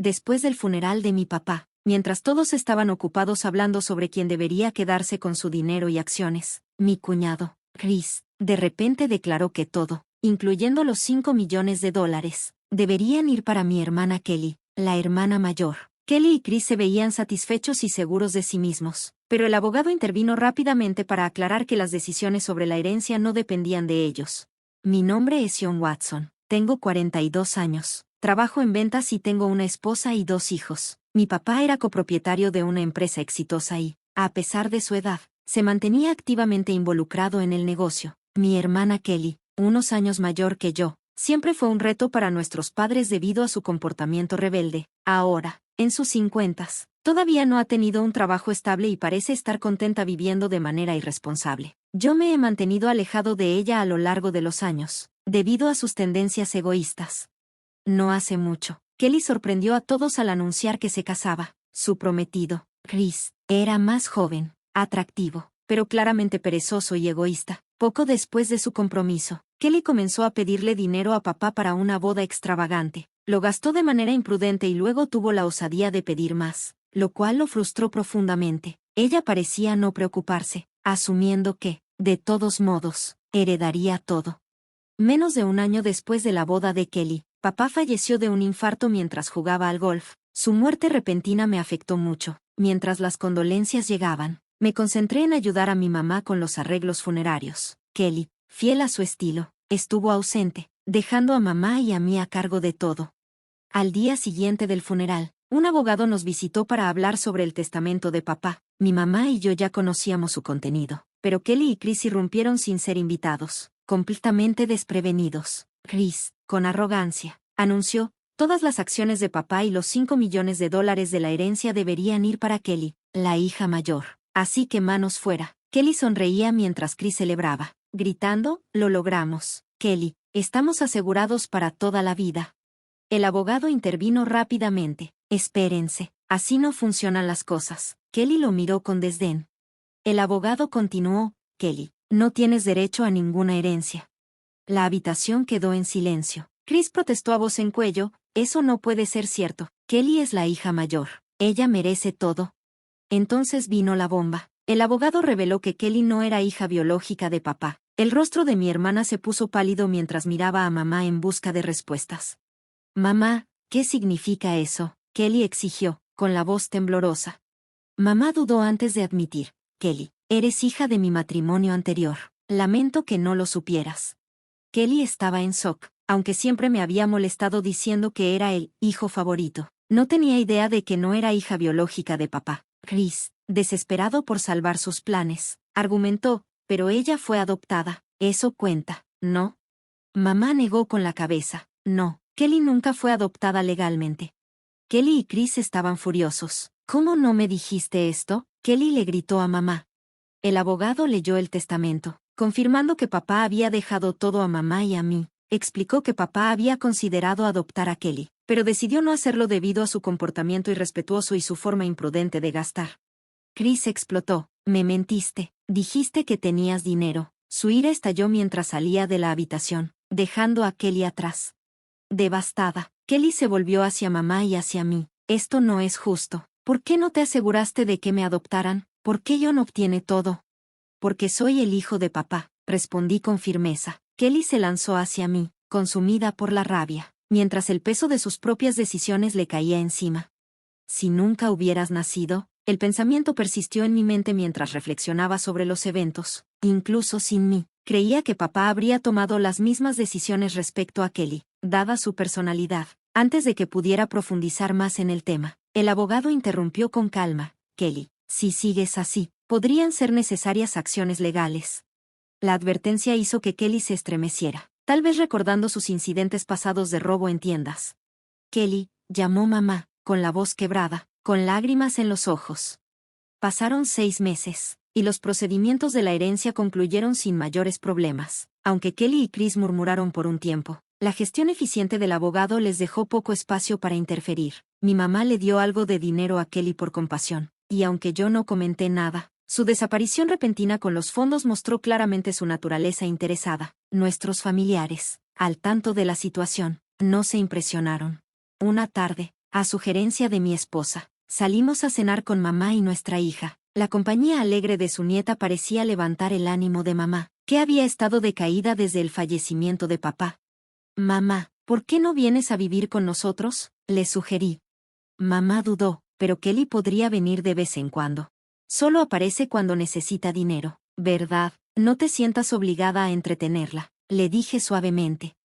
después del funeral de mi papá, mientras todos estaban ocupados hablando sobre quién debería quedarse con su dinero y acciones, mi cuñado, Chris, de repente declaró que todo, incluyendo los $5 millones, deberían ir para mi hermana Kelly, la hermana mayor. Kelly y Chris se veían satisfechos y seguros de sí mismos, pero el abogado intervino rápidamente para aclarar que las decisiones sobre la herencia no dependían de ellos. Mi nombre es Sean Watson, tengo 42 años, trabajo en ventas y tengo una esposa y 2 hijos. Mi papá era copropietario de una empresa exitosa y, a pesar de su edad, se mantenía activamente involucrado en el negocio. Mi hermana Kelly, unos años mayor que yo, siempre fue un reto para nuestros padres debido a su comportamiento rebelde. Ahora, en sus 50s, todavía no ha tenido un trabajo estable y parece estar contenta viviendo de manera irresponsable. Yo me he mantenido alejado de ella a lo largo de los años, debido a sus tendencias egoístas. No hace mucho, Kelly sorprendió a todos al anunciar que se casaba. Su prometido, Chris, era más joven, atractivo, pero claramente perezoso y egoísta. Poco después de su compromiso, Kelly comenzó a pedirle dinero a papá para una boda extravagante. Lo gastó de manera imprudente y luego tuvo la osadía de pedir más, lo cual lo frustró profundamente. Ella parecía no preocuparse, asumiendo que, de todos modos, heredaría todo. Menos de un año después de la boda de Kelly, papá falleció de un infarto mientras jugaba al golf. Su muerte repentina me afectó mucho. Mientras las condolencias llegaban, me concentré en ayudar a mi mamá con los arreglos funerarios. Kelly, fiel a su estilo, estuvo ausente, dejando a mamá y a mí a cargo de todo. Al día siguiente del funeral, un abogado nos visitó para hablar sobre el testamento de papá. Mi mamá y yo ya conocíamos su contenido, pero Kelly y Chris irrumpieron sin ser invitados, completamente desprevenidos. Chris, con arrogancia, anunció: todas las acciones de papá y los $5 millones de la herencia deberían ir para Kelly, la hija mayor. Así que manos fuera. Kelly sonreía mientras Chris celebraba, gritando: lo logramos, Kelly, estamos asegurados para toda la vida. El abogado intervino rápidamente. Espérense, así no funcionan las cosas. Kelly lo miró con desdén. El abogado continuó: Kelly, no tienes derecho a ninguna herencia. La habitación quedó en silencio. Chris protestó a voz en cuello: eso no puede ser cierto. Kelly es la hija mayor. Ella merece todo. Entonces vino la bomba. El abogado reveló que Kelly no era hija biológica de papá. El rostro de mi hermana se puso pálido mientras miraba a mamá en busca de respuestas. Mamá, ¿qué significa eso?, Kelly exigió, con la voz temblorosa. Mamá dudó antes de admitir: Kelly, eres hija de mi matrimonio anterior. Lamento que no lo supieras. Kelly estaba en shock, aunque siempre me había molestado diciendo que era el hijo favorito. No tenía idea de que no era hija biológica de papá. Chris, desesperado por salvar sus planes, argumentó: pero ella fue adoptada. Eso cuenta, ¿no? Mamá negó con la cabeza: no, Kelly nunca fue adoptada legalmente. Kelly y Chris estaban furiosos. ¿Cómo no me dijiste esto?, Kelly le gritó a mamá. El abogado leyó el testamento, confirmando que papá había dejado todo a mamá y a mí. Explicó que papá había considerado adoptar a Kelly, pero decidió no hacerlo debido a su comportamiento irrespetuoso y su forma imprudente de gastar. Chris explotó: me mentiste, dijiste que tenías dinero. Su ira estalló mientras salía de la habitación, dejando a Kelly atrás. Devastada, Kelly se volvió hacia mamá y hacia mí. Esto no es justo. ¿Por qué no te aseguraste de que me adoptaran? ¿Por qué John obtiene todo? Porque soy el hijo de papá, respondí con firmeza. Kelly se lanzó hacia mí, consumida por la rabia, mientras el peso de sus propias decisiones le caía encima. Si nunca hubieras nacido, el pensamiento persistió en mi mente mientras reflexionaba sobre los eventos. Incluso sin mí, creía que papá habría tomado las mismas decisiones respecto a Kelly, dada su personalidad. Antes de que pudiera profundizar más en el tema, el abogado interrumpió con calma: Kelly, si sigues así, podrían ser necesarias acciones legales. La advertencia hizo que Kelly se estremeciera, tal vez recordando sus incidentes pasados de robo en tiendas. Kelly, llamó mamá, con la voz quebrada, con lágrimas en los ojos. Pasaron 6 meses, y los procedimientos de la herencia concluyeron sin mayores problemas. Aunque Kelly y Chris murmuraron por un tiempo, la gestión eficiente del abogado les dejó poco espacio para interferir. Mi mamá le dio algo de dinero a Kelly por compasión, y aunque yo no comenté nada, su desaparición repentina con los fondos mostró claramente su naturaleza interesada. Nuestros familiares, al tanto de la situación, no se impresionaron. Una tarde, A sugerencia de mi esposa, salimos a cenar con mamá y nuestra hija. La compañía alegre de su nieta parecía levantar el ánimo de mamá, que había estado decaída desde el fallecimiento de papá. Mamá, ¿por qué no vienes a vivir con nosotros?, le sugerí. Mamá dudó, pero Kelly podría venir de vez en cuando. Solo aparece cuando necesita dinero, ¿verdad? No te sientas obligada a entretenerla, le dije suavemente.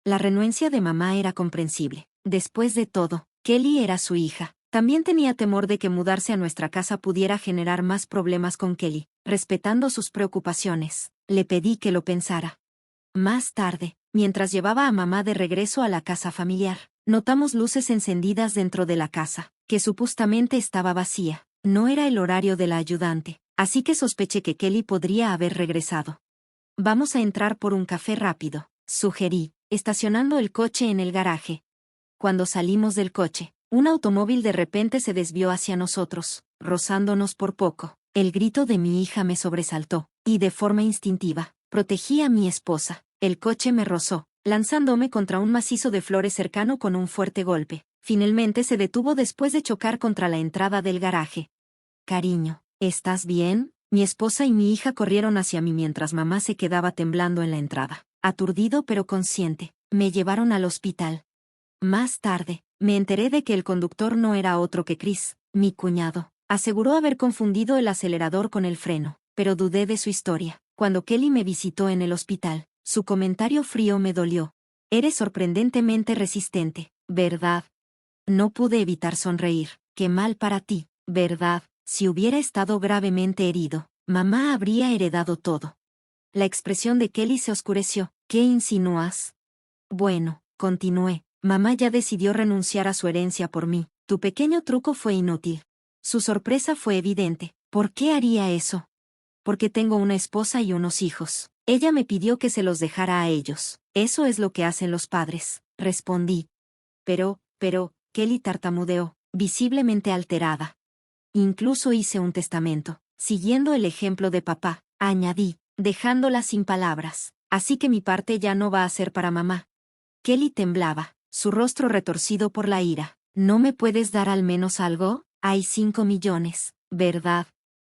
La renuencia de mamá era comprensible. Después de todo, Kelly era su hija. También tenía temor de que mudarse a nuestra casa pudiera generar más problemas con Kelly. Respetando sus preocupaciones, le pedí que lo pensara. Más tarde, mientras llevaba a mamá de regreso a la casa familiar, notamos luces encendidas dentro de la casa, que supuestamente estaba vacía. No era el horario de la ayudante, así que sospeché que Kelly podría haber regresado. Vamos a entrar por un café rápido, sugerí, estacionando el coche en el garaje. Cuando salimos del coche, un automóvil de repente se desvió hacia nosotros, rozándonos por poco. El grito de mi hija me sobresaltó, y de forma instintiva, protegí a mi esposa. El coche me rozó, lanzándome contra un macizo de flores cercano con un fuerte golpe. Finalmente se detuvo después de chocar contra la entrada del garaje. Cariño, ¿estás bien? Mi esposa y mi hija corrieron hacia mí mientras mamá se quedaba temblando en la entrada. Aturdido pero consciente, me llevaron al hospital. Más tarde, me enteré de que el conductor no era otro que Chris, mi cuñado. Aseguró haber confundido el acelerador con el freno, pero dudé de su historia. Cuando Kelly me visitó en el hospital, su comentario frío me dolió. Eres sorprendentemente resistente, ¿verdad? No pude evitar sonreír. Qué mal para ti, ¿verdad? Si hubiera estado gravemente herido, mamá habría heredado todo. La expresión de Kelly se oscureció. ¿Qué insinúas? Bueno, continué. Mamá ya decidió renunciar a su herencia por mí. Tu pequeño truco fue inútil. Su sorpresa fue evidente. ¿Por qué haría eso? Porque tengo una esposa y unos hijos. Ella me pidió que se los dejara a ellos. Eso es lo que hacen los padres, respondí. Pero, Kelly tartamudeó, visiblemente alterada. Incluso hice un testamento, siguiendo el ejemplo de papá, añadí, dejándola sin palabras. Así que mi parte ya no va a ser para mamá. Kelly temblaba, su rostro retorcido por la ira. ¿No me puedes dar al menos algo? Hay 5 millones, ¿verdad?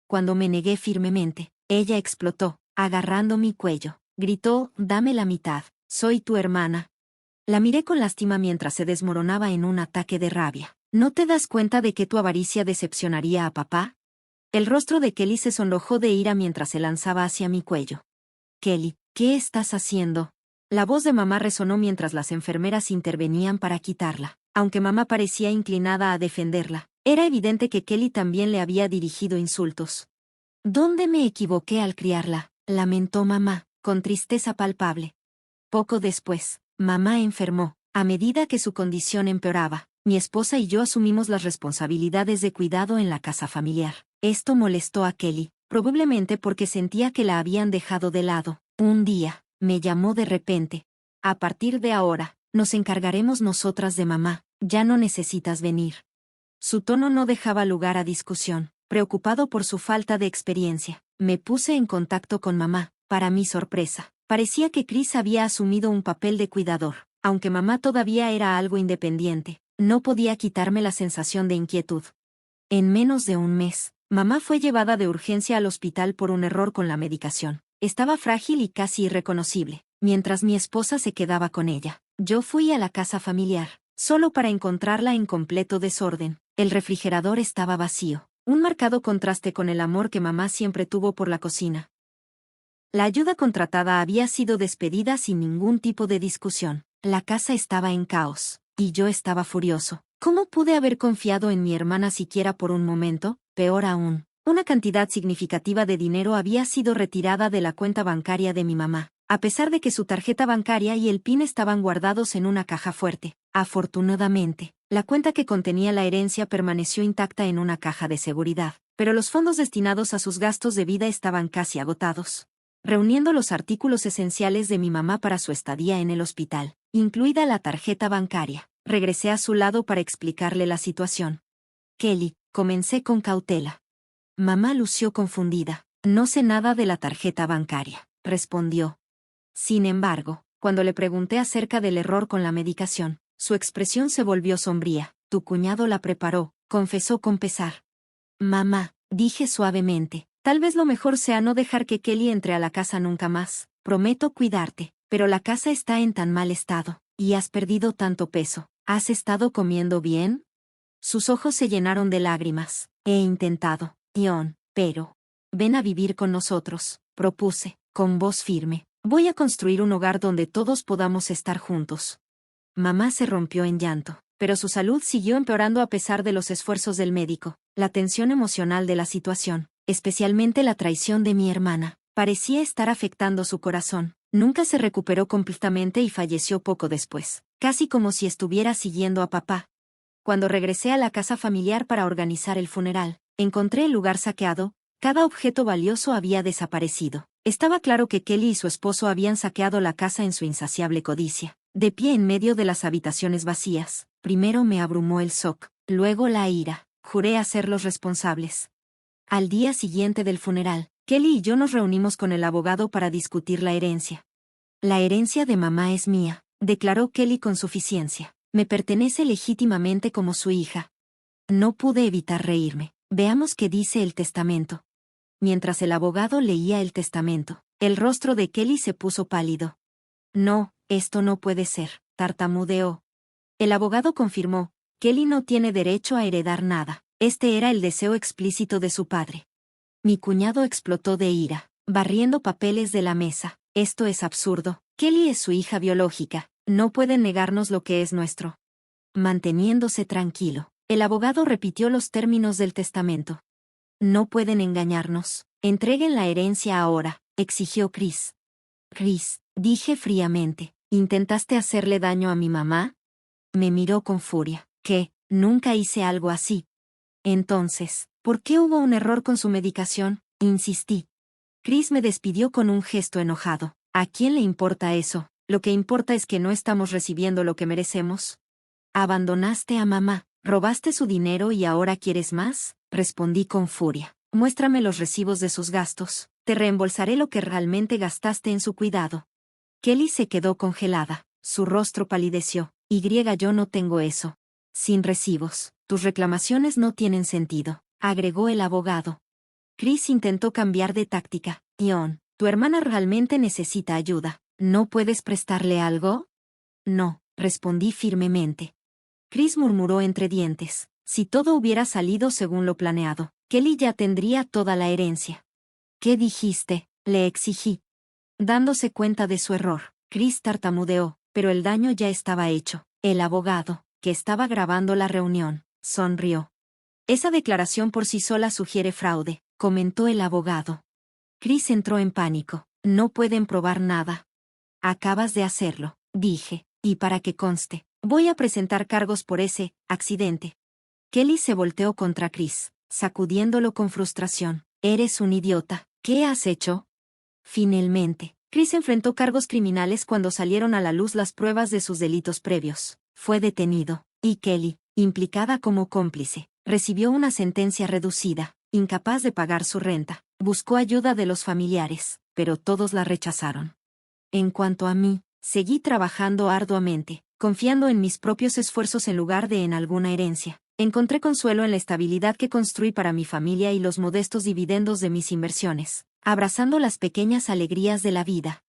Cuando me negué firmemente, ella explotó, agarrando mi cuello. Gritó, dame la mitad, soy tu hermana. La miré con lástima mientras se desmoronaba en un ataque de rabia. ¿No te das cuenta de que tu avaricia decepcionaría a papá? El rostro de Kelly se sonrojó de ira mientras se lanzaba hacia mi cuello. Kelly, ¿qué estás haciendo? La voz de mamá resonó mientras las enfermeras intervenían para quitarla. Aunque mamá parecía inclinada a defenderla, era evidente que Kelly también le había dirigido insultos. ¿Dónde me equivoqué al criarla?, lamentó mamá, con tristeza palpable. Poco después, mamá enfermó. A medida que su condición empeoraba, mi esposa y yo asumimos las responsabilidades de cuidado en la casa familiar. Esto molestó a Kelly, probablemente porque sentía que la habían dejado de lado. Un día, me llamó de repente. A partir de ahora, nos encargaremos nosotras de mamá, ya no necesitas venir. Su tono no dejaba lugar a discusión. Preocupado por su falta de experiencia, me puse en contacto con mamá. Para mi sorpresa, parecía que Chris había asumido un papel de cuidador. Aunque mamá todavía era algo independiente, no podía quitarme la sensación de inquietud. En menos de un mes, mamá fue llevada de urgencia al hospital por un error con la medicación. Estaba frágil y casi irreconocible. Mientras mi esposa se quedaba con ella, yo fui a la casa familiar, solo para encontrarla en completo desorden. El refrigerador estaba vacío, un marcado contraste con el amor que mamá siempre tuvo por la cocina. La ayuda contratada había sido despedida sin ningún tipo de discusión. La casa estaba en caos, y yo estaba furioso. ¿Cómo pude haber confiado en mi hermana siquiera por un momento? Peor aún, una cantidad significativa de dinero había sido retirada de la cuenta bancaria de mi mamá, a pesar de que su tarjeta bancaria y el PIN estaban guardados en una caja fuerte. Afortunadamente, la cuenta que contenía la herencia permaneció intacta en una caja de seguridad, pero los fondos destinados a sus gastos de vida estaban casi agotados. Reuniendo los artículos esenciales de mi mamá para su estadía en el hospital, incluida la tarjeta bancaria, regresé a su lado para explicarle la situación. Kelly, comencé con cautela. Mamá lució confundida. No sé nada de la tarjeta bancaria, respondió. Sin embargo, cuando le pregunté acerca del error con la medicación, su expresión se volvió sombría. Tu cuñado la preparó, confesó con pesar. Mamá, dije suavemente, tal vez lo mejor sea no dejar que Kelly entre a la casa nunca más. Prometo cuidarte, pero la casa está en tan mal estado, y has perdido tanto peso. ¿Has estado comiendo bien? Sus ojos se llenaron de lágrimas. He intentado, Ion, pero... Ven a vivir con nosotros, propuse, con voz firme. Voy a construir un hogar donde todos podamos estar juntos. Mamá se rompió en llanto, pero su salud siguió empeorando a pesar de los esfuerzos del médico. La tensión emocional de la situación, especialmente la traición de mi hermana, parecía estar afectando su corazón. Nunca se recuperó completamente y falleció poco después, casi como si estuviera siguiendo a papá. Cuando regresé a la casa familiar para organizar el funeral, encontré el lugar saqueado, cada objeto valioso había desaparecido. Estaba claro que Kelly y su esposo habían saqueado la casa en su insaciable codicia. De pie en medio de las habitaciones vacías, primero me abrumó el shock, luego la ira. Juré hacerlos responsables. Al día siguiente del funeral, Kelly y yo nos reunimos con el abogado para discutir la herencia. La herencia de mamá es mía, declaró Kelly con suficiencia. Me pertenece legítimamente como su hija. No pude evitar reírme. Veamos qué dice el testamento. Mientras el abogado leía el testamento, el rostro de Kelly se puso pálido. No, esto no puede ser, tartamudeó. El abogado confirmó, Kelly no tiene derecho a heredar nada. Este era el deseo explícito de su padre. Mi cuñado explotó de ira, barriendo papeles de la mesa. Esto es absurdo. Kelly es su hija biológica. No pueden negarnos lo que es nuestro. Manteniéndose tranquilo, el abogado repitió los términos del testamento. No pueden engañarnos. Entreguen la herencia ahora, exigió Chris. Chris, dije fríamente, ¿intentaste hacerle daño a mi mamá? Me miró con furia. ¿Qué? Nunca hice algo así. Entonces, ¿por qué hubo un error con su medicación? Insistí. Chris me despidió con un gesto enojado. ¿A quién le importa eso? Lo que importa es que no estamos recibiendo lo que merecemos. Abandonaste a mamá, robaste su dinero y ahora quieres más, respondí con furia. Muéstrame los recibos de sus gastos. Te reembolsaré lo que realmente gastaste en su cuidado. Kelly se quedó congelada. Su rostro palideció. Yo no tengo eso. Sin recibos, tus reclamaciones no tienen sentido, agregó el abogado. Chris intentó cambiar de táctica. Ion, tu hermana realmente necesita ayuda. ¿No puedes prestarle algo? No, respondí firmemente. Chris murmuró entre dientes. Si todo hubiera salido según lo planeado, Kelly ya tendría toda la herencia. ¿Qué dijiste? Le exigí. Dándose cuenta de su error, Chris tartamudeó, pero el daño ya estaba hecho. El abogado, que estaba grabando la reunión, sonrió. Esa declaración por sí sola sugiere fraude, comentó el abogado. Chris entró en pánico. No pueden probar nada. Acabas de hacerlo, dije, y para que conste, voy a presentar cargos por ese accidente. Kelly se volteó contra Chris, sacudiéndolo con frustración. Eres un idiota. ¿Qué has hecho? Finalmente, Chris enfrentó cargos criminales cuando salieron a la luz las pruebas de sus delitos previos. Fue detenido, y Kelly, implicada como cómplice, recibió una sentencia reducida. Incapaz de pagar su renta, buscó ayuda de los familiares, pero todos la rechazaron. En cuanto a mí, seguí trabajando arduamente, confiando en mis propios esfuerzos en lugar de en alguna herencia. Encontré consuelo en la estabilidad que construí para mi familia y los modestos dividendos de mis inversiones, abrazando las pequeñas alegrías de la vida.